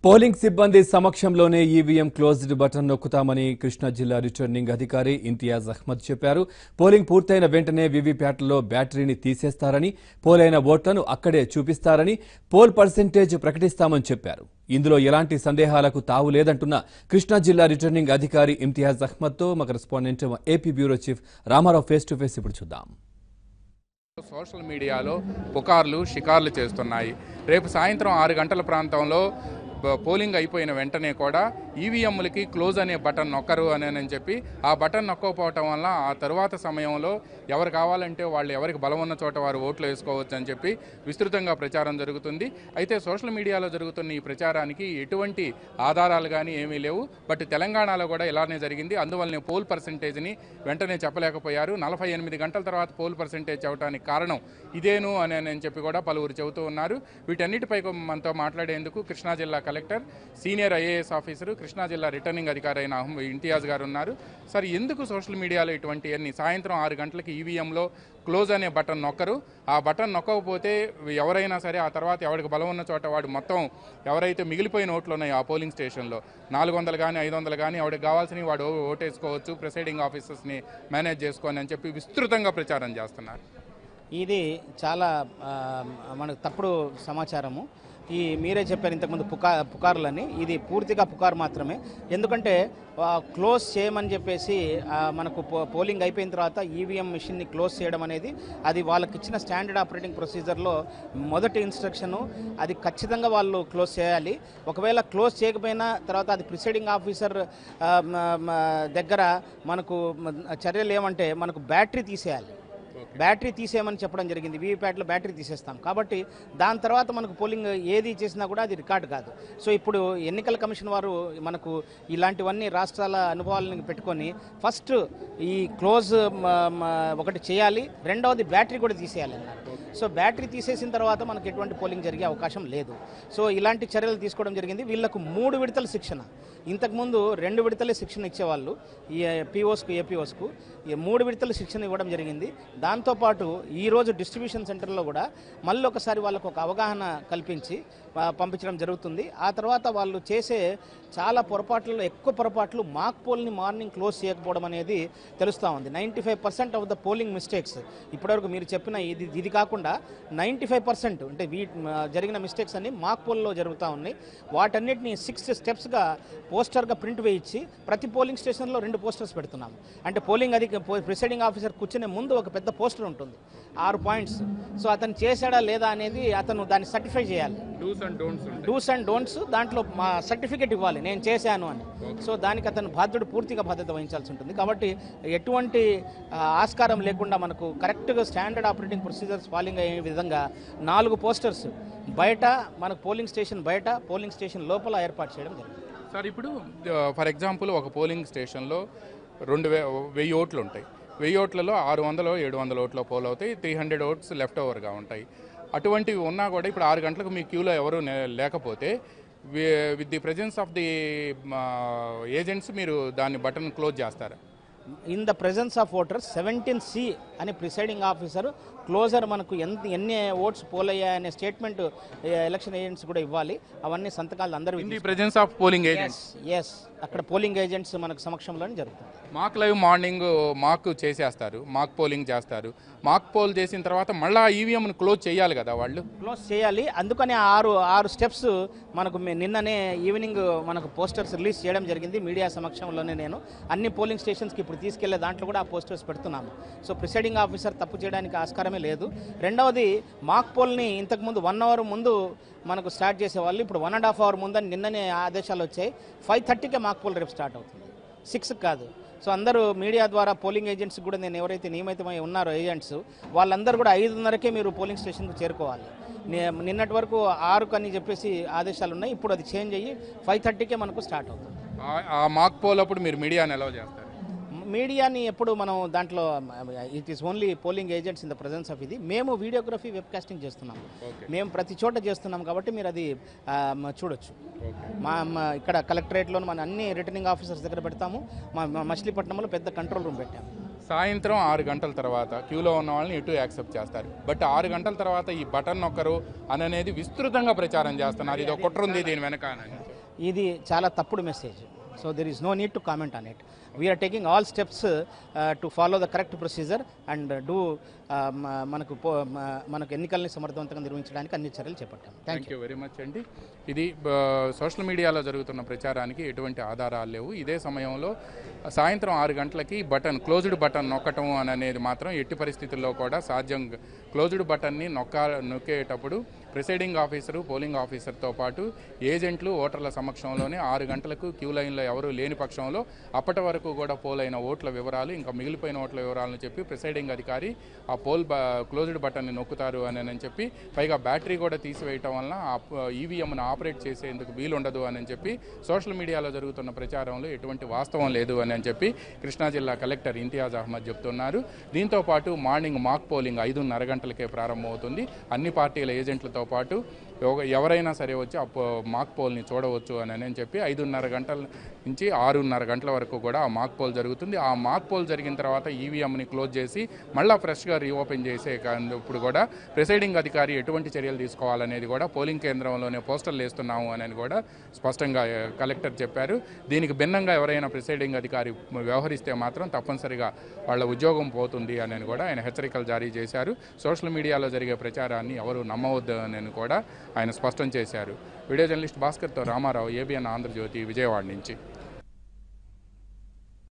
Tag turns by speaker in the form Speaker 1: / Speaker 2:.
Speaker 1: Polling సిబ్బంది సమక్షంలోనే EVM closed button నొక్కుతామని Krishna జిల్లా రిటర్నింగ్ అధికారి ఇంతియాజ్ అహ్మద్ చెప్పారు. పోలింగ్ పూర్తయిన వెంటనే వీవీప్యాట్లలో బ్యాటరీని తీసేస్తారని, పోలైన ఓట్లను అక్కడే చూపిస్తారని, పోల్ పర్సెంటేజ్ ప్రకటిస్తామని చెప్పారు. ఇందులో ఎలాంటి సందేహాలకు తావు లేదంటున్న కృష్ణా జిల్లా రిటర్నింగ్ అధికారి ఇంతియాజ్ అహ్మద్తో మా correspondent AP bureau chief Ramarao face to face ఇప్పుడు చూద్దాం.
Speaker 2: సోషల్ మీడియాలో పుకార్లు షికార్లు చేస్తున్నాయి. రేపు సాయంత్రం 6 గంటల ప్రాంతంలో పోలింగ్ అయిపోయిన వెంటనే కూడా ఈవీఎంలకి క్లోజ్ అనే బటన్ నొక్కరు అని చెప్పి ఆ బటన్ నొక్కకపోవటం వల్ల ఆ తరువాత సమయంలో ఎవరు కావాలంటే వాళ్ళు ఎవరికి బలం ఉన్న చోట వారు ఓట్లు వేసుకోవచ్చు అని చెప్పి విస్తృతంగా ప్రచారం జరుగుతుంది. అయితే సోషల్ మీడియాలో జరుగుతున్న ఈ ప్రచారానికి ఎటువంటి ఆధారాలు కానీ ఏమీ లేవు. బట్ తెలంగాణలో కూడా ఇలానే జరిగింది. అందువల్లనే పోల్ పర్సెంటేజ్ని వెంటనే చెప్పలేకపోయారు. 48 గంటల తర్వాత పోల్ పర్సెంటేజ్ అవడానికి కారణం ఇదేను అని చెప్పి కూడా పలువురు చెబుతూ ఉన్నారు. వీటన్నిటిపై మనతో మాట్లాడేందుకు కృష్ణా జిల్లా collector, senior IAS officer, Krishna జిల్లా రిటర్నింగ్ అధికారి అయిన ఇంతియాజ్ గారు ఉన్నారు. సార్, ఎందుకు సోషల్ మీడియాలో ఇటువంటి సాయంత్రం 6 గంటలకి ఈవీఎంలో క్లోజ్ అనే బటన్ నొక్కరు? ఆ బటన్ నొక్కకపోతే ఎవరైనా సరే ఆ తర్వాత ఎవరికి బలం ఉన్న చోట వాడు మొత్తం ఎవరైతే మిగిలిపోయిన ఓట్లు ఉన్నాయో ఆ పోలింగ్ స్టేషన్లో 400 కానీ 500 కానీ ఎవరికి కావాల్సినవి వాడు ఓటేసుకోవచ్చు, ప్రిసైడింగ్ ఆఫీసర్స్ని మేనేజ్ చేసుకొని అని చెప్పి విస్తృతంగా ప్రచారం చేస్తున్నారు.
Speaker 3: ఇది చాలా మనకు తప్పుడు సమాచారము. మీరే చెప్పారు ఇంతకుముందు పుకార్లని. ఇది పూర్తిగా పుకారు మాత్రమే. ఎందుకంటే క్లోజ్ చేయమని చెప్పేసి మనకు పోలింగ్ అయిపోయిన తర్వాత ఈవీఎం మిషన్ని క్లోజ్ చేయడం అనేది అది వాళ్ళకి ఇచ్చిన స్టాండర్డ్ ఆపరేటింగ్ ప్రొసీజర్లో మొదటి ఇన్స్ట్రక్షను. అది ఖచ్చితంగా వాళ్ళు క్లోజ్ చేయాలి. ఒకవేళ క్లోజ్ చేయకపోయినా తర్వాత అది ప్రిసైడింగ్ ఆఫీసర్ దగ్గర మనకు చర్యలు ఏమంటే మనకు బ్యాటరీ తీసేయాలి. బ్యాటరీ తీసేయమని చెప్పడం జరిగింది. వీవీప్యాట్లో బ్యాటరీ తీసేస్తాం కాబట్టి దాని తర్వాత మనకు పోలింగ్ ఏది చేసినా కూడా అది రికార్డు కాదు. సో ఇప్పుడు ఎన్నికల కమిషన్ వారు మనకు ఇలాంటివన్నీ రాష్ట్రాల అనుభవాలను పెట్టుకొని ఫస్ట్ ఈ క్లోజ్ ఒకటి చేయాలి, రెండవది బ్యాటరీ కూడా తీసేయాలి అన్నారు. సో బ్యాటరీ తీసేసిన తర్వాత మనకు ఎటువంటి పోలింగ్ జరిగే అవకాశం లేదు. సో ఇలాంటి చర్యలు తీసుకోవడం జరిగింది. వీళ్లకు 3 విడతల శిక్షణ. ఇంతకుముందు 2 విడతలే శిక్షణ ఇచ్చేవాళ్ళు ఈ పీఓస్కు, ఏపీఓస్కు. 3 విడతల శిక్షణ ఇవ్వడం జరిగింది. దాంతోపాటు ఈరోజు డిస్ట్రిబ్యూషన్ సెంటర్లో కూడా మళ్ళీ ఒకసారి వాళ్ళకు ఒక అవగాహన కల్పించి పంపించడం జరుగుతుంది. ఆ తర్వాత వాళ్ళు చేసే చాలా పొరపాట్లలో ఎక్కువ పొరపాట్లు మాక్ పోల్ని మార్నింగ్ క్లోజ్ చేయకపోవడం అనేది తెలుస్తూ ఉంది. 95% ఆఫ్ ద పోలింగ్ మిస్టేక్స్ ఇప్పటివరకు మీరు చెప్పిన ఇది కాకుండా 95% అంటే జరిగిన మిస్టేక్స్ అన్ని మాక్ పోల్లో జరుగుతూ ఉన్నాయి. వాటన్నిటిని 6 స్టెప్స్గా పోస్టర్గా ప్రింట్ వేయించి ప్రతి పోలింగ్ స్టేషన్లో 2 పోస్టర్స్ పెడుతున్నాము. అంటే పోలింగ్ ప్రిసైడింగ్ ఆఫీసర్ కూర్చునే ముందు ఒక పెద్ద పోస్టర్ ఉంటుంది, 6 పాయింట్స్. సో అతను చేశాడా లేదా అనేది అతను దాన్ని సర్టిఫై చేయాలి. డూస్ అండ్ డోంట్స్ దాంట్లో మా సర్టిఫికేట్ ఇవ్వాలి, నేను చేశాను అని. సో దానికి అతను పూర్తిగా బాధ్యత వహించాల్సి ఉంటుంది. కాబట్టి ఎటువంటి ఆస్కారం లేకుండా మనకు కరెక్ట్గా స్టాండర్డ్ ఆపరేటింగ్ ప్రొసీజర్స్ ఫాలోయింగ్ అయ్యే విధంగా 4 పోస్టర్స్ బయట మనకు పోలింగ్ స్టేషన్ బయట, పోలింగ్ స్టేషన్ లోపల ఏర్పాటు చేయడం జరిగింది.
Speaker 2: సార్, ఇప్పుడు ఫర్ ఎగ్జాంపుల్ ఒక పోలింగ్ స్టేషన్లో 1000 ఓట్లు ఉంటాయి. 1000 ఓట్లలో 600 700 ఓట్లు పోల్ అవుతాయి. 300 ఓట్స్ లెఫ్ట్ ఓవర్గా ఉంటాయి. అటువంటివి ఉన్నా కూడా ఇప్పుడు 6 గంటలకు మీ క్యూలో ఎవరు లేకపోతే with the presence of the agents మీరు దాన్ని బటన్ క్లోజ్ చేస్తారా?
Speaker 3: In the presence of voters 17C అని ప్రిసైడింగ్ ఆఫీసర్ క్లోజర్ మనకు ఎన్ని ఓట్స్ పోల్ అయ్యాయనే స్టేట్మెంట్ ఎలక్షన్ ఏజెంట్స్ కూడా ఇవ్వాలి. అవన్నీ సంతకాలు అందరూ
Speaker 2: in the presence of polling agents.
Speaker 3: Yes, అక్కడ పోలింగ్ ఏజెంట్స్ మనకు సమక్షంలోనే జరుగుతుంది.
Speaker 2: మాక్ లైవ్ మార్నింగ్ మాక్ చేసేస్తారు, మాక్ పోలింగ్ చేస్తారు. మాక్ పోల్ చేసిన తర్వాత మళ్ళీ ఈవీఎంను క్లోజ్ చేయాలి కదా, వాళ్ళు
Speaker 3: క్లోజ్ చేయాలి. అందుకని 6 స్టెప్స్ మనకు నిన్ననే ఈవినింగ్ మనకు పోస్టర్స్ రిలీజ్ చేయడం జరిగింది. మీడియా సమక్షంలోనే నేను అన్ని పోలింగ్ స్టేషన్స్కి ఇప్పుడు తీసుకెళ్లే దాంట్లో కూడా ఆ పోస్టర్స్ పెడుతున్నాము. సో ప్రిసైడింగ్ ఆఫీసర్ తప్పు చేయడానికి ఆస్కారమే లేదు. రెండవది మాక్ పోల్ని ఇంతకుముందు 1 అవర్ ముందు మనకు స్టార్ట్ చేసేవాళ్ళు. ఇప్పుడు 1.5 అవర్ ముందని నిన్ననే ఆదేశాలు వచ్చాయి. 5:30కే మాక్ పోల్ రేపు స్టార్ట్ అవుతుంది, 6 కాదు. సో అందరూ మీడియా ద్వారా పోలింగ్ ఏజెంట్స్ కూడా నేను ఎవరైతే నియమితమై ఉన్నారో ఏజెంట్స్ వాళ్ళందరూ కూడా 5:30కే మీరు పోలింగ్ స్టేషన్కి చేరుకోవాలి. నిన్నటి వరకు 6 అని చెప్పేసి ఆదేశాలు ఉన్నాయి. ఇప్పుడు అది చేంజ్ అయ్యి 5:30కే మనకు స్టార్ట్ అవుతుంది.
Speaker 2: ఆ మాక్ పోల్ అప్పుడు మీరు మీడియాని ఎలా చేస్తారు?
Speaker 3: మీడియాని ఎప్పుడు మనం దాంట్లో it is only polling agents in the presence of ఇది. మేము వీడియోగ్రఫీ వెబ్కాస్టింగ్ చేస్తున్నాం. మేము ప్రతి చోట చేస్తున్నాం కాబట్టి మీరు అది చూడొచ్చు. ఇక్కడ కలెక్టరేట్లో మన అన్ని రిటర్నింగ్ ఆఫీసర్స్ దగ్గర పెడతాము. మచిలీపట్నంలో పెద్ద కంట్రోల్ రూమ్ పెట్టాము.
Speaker 2: సాయంత్రం 6 గంటల తర్వాత క్యూలో ఉన్న వాళ్ళని ఇటు యాక్సెప్ట్ చేస్తారు. బట్ 6 గంటల తర్వాత ఈ బటన్ నొక్కరు అనేది విస్తృతంగా ప్రచారం చేస్తున్నారు. ఇది ఒక కుట్ర ఉంది దీని వెనక.
Speaker 3: ఇది చాలా తప్పుడు message. So there is no need to comment on it. We are taking all steps to follow the correct procedure and do మనకు ఎన్నికల్ని సమర్థవంతంగా నిర్వహించడానికి అన్ని చర్యలు చేపట్టాం.
Speaker 2: థ్యాంక్ యూ వెరీ మచ్ అండి. ఇది సోషల్ మీడియాలో జరుగుతున్న ప్రచారానికి ఎటువంటి ఆధారాలు లేవు. ఇదే సమయంలో సాయంత్రం 6 గంటలకి క్లోజ్డ్ బటన్ నొక్కటం అనేది మాత్రం ఎట్టి పరిస్థితుల్లో కూడా సాధ్యం. క్లోజ్డ్ బటన్ని నొక్కేటప్పుడు ప్రిసైడింగ్ ఆఫీసరు, పోలింగ్ ఆఫీసర్తో పాటు ఏజెంట్లు ఓటర్ల సమక్షంలోనే 6 గంటలకు క్యూ లైన్లో ఎవరూ లేని పక్షంలో అప్పటి వరకు కూడా పోలైన ఓట్ల వివరాలు, ఇంకా మిగిలిపోయిన ఓట్ల వివరాలను చెప్పి ప్రిసైడింగ్ అధికారి ఆ క్లోజ్డ్ బటన్ని నొక్కుతారు అని చెప్పి, పైగా బ్యాటరీ కూడా తీసివేయటం వలన ఈవీఎంను ఆపరేట్ చేసేందుకు వీలుండదు అని చెప్పి సోషల్ మీడియాలో జరుగుతున్న ప్రచారంలో ఎటువంటి వాస్తవం లేదు అని చెప్పి కృష్ణా జిల్లా కలెక్టర్ ఇంతియాజ్ అహ్మద్ చెప్తున్నారు. దీంతో పాటు మార్నింగ్ మాక్ పోలింగ్ 5:30 గంటలకే ప్రారంభమవుతుంది. అన్ని పార్టీల ఏజెంట్లతో పాటు ఎవరైనా సరే వచ్చి మాక్ పోల్ని చూడవచ్చు అని చెప్పి 5:30 గంటల నుంచి 6:30 గంటల వరకు కూడా ఆ మాక్ పోల్ జరుగుతుంది. ఆ మాక్ పోల్ జరిగిన తర్వాత ఈవీఎంని క్లోజ్ చేసి మళ్ళీ ఫ్రెష్గా రీఓపెన్ చేసే ఇప్పుడు కూడా ప్రిసైడింగ్ అధికారి ఎటువంటి చర్యలు తీసుకోవాలనేది కూడా పోలింగ్ కేంద్రంలోనే పోస్టర్లు వేస్తున్నాము అని కూడా స్పష్టంగా కలెక్టర్ చెప్పారు. దీనికి భిన్నంగా ఎవరైనా ప్రిసైడింగ్ అధికారి వ్యవహరిస్తే మాత్రం తప్పనిసరిగా వాళ్ళ ఉద్యోగం పోతుంది అని కూడా ఆయన హెచ్చరికలు జారీ చేశారు. సోషల్ మీడియాలో జరిగే ప్రచారాన్ని ఎవరు నమ్మవద్దు అని కూడా ఆయన స్పష్టం చేశారు. వీడియో జర్నలిస్ట్ భాస్కర్తో రామారావు, ఏబిఎన్ ఆంధ్రజ్యోతి, విజయవాడ నుంచి.